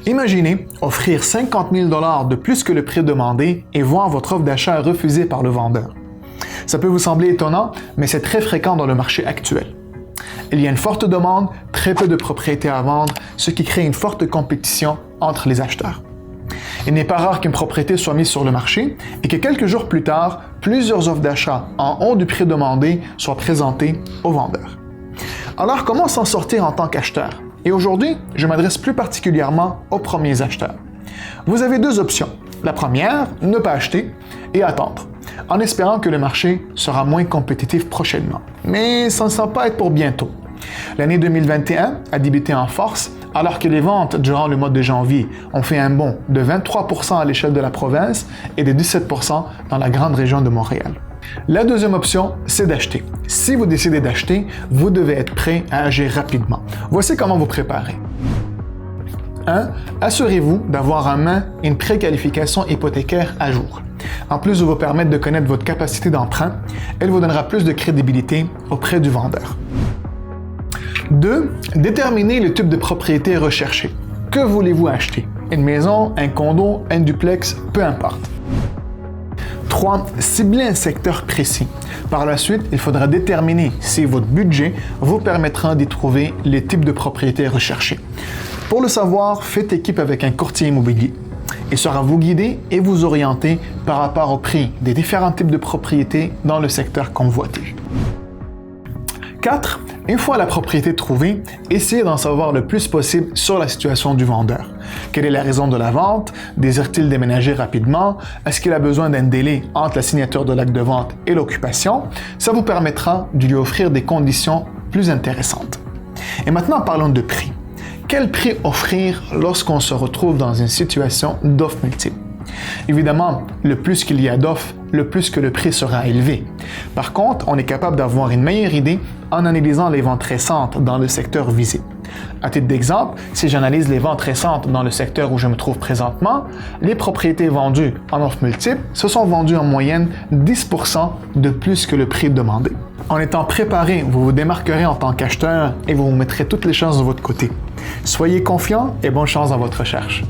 Imaginez offrir 50 000 $ de plus que le prix demandé et voir votre offre d'achat refusée par le vendeur. Ça peut vous sembler étonnant, mais c'est très fréquent dans le marché actuel. Il y a une forte demande, très peu de propriétés à vendre, ce qui crée une forte compétition entre les acheteurs. Il n'est pas rare qu'une propriété soit mise sur le marché et que quelques jours plus tard, plusieurs offres d'achat en haut du prix demandé soient présentées aux vendeurs. Alors, comment s'en sortir en tant qu'acheteur? Et aujourd'hui, je m'adresse plus particulièrement aux premiers acheteurs. Vous avez deux options. La première, ne pas acheter et attendre, en espérant que le marché sera moins compétitif prochainement. Mais ça ne semble pas être pour bientôt. L'année 2021 a débuté en force, alors que les ventes durant le mois de janvier ont fait un bond de 23% à l'échelle de la province et de 17% dans la grande région de Montréal. La deuxième option, c'est d'acheter. Si vous décidez d'acheter, vous devez être prêt à agir rapidement. Voici comment vous préparer. 1. Assurez-vous d'avoir en main une préqualification hypothécaire à jour. En plus de vous permettre de connaître votre capacité d'emprunt, elle vous donnera plus de crédibilité auprès du vendeur. 2. Déterminez le type de propriété recherchée. Que voulez-vous acheter? Une maison, un condo, un duplex, peu importe. 3. Ciblez un secteur précis. Par la suite, il faudra déterminer si votre budget vous permettra d'y trouver les types de propriétés recherchées. Pour le savoir, faites équipe avec un courtier immobilier. Il saura vous guider et vous orienter par rapport au prix des différents types de propriétés dans le secteur convoité. 4. Une fois la propriété trouvée, essayez d'en savoir le plus possible sur la situation du vendeur. Quelle est la raison de la vente? Désire-t-il déménager rapidement? Est-ce qu'il a besoin d'un délai entre la signature de l'acte de vente et l'occupation? Ça vous permettra de lui offrir des conditions plus intéressantes. Et maintenant, parlons de prix. Quel prix offrir lorsqu'on se retrouve dans une situation d'offre multiple? Évidemment, le plus qu'il y a d'offres, le plus que le prix sera élevé. Par contre, on est capable d'avoir une meilleure idée en analysant les ventes récentes dans le secteur visé. À titre d'exemple, si j'analyse les ventes récentes dans le secteur où je me trouve présentement, les propriétés vendues en offre multiple se sont vendues en moyenne 10% de plus que le prix demandé. En étant préparé, vous vous démarquerez en tant qu'acheteur et vous mettrez toutes les chances de votre côté. Soyez confiant et bonne chance dans votre recherche.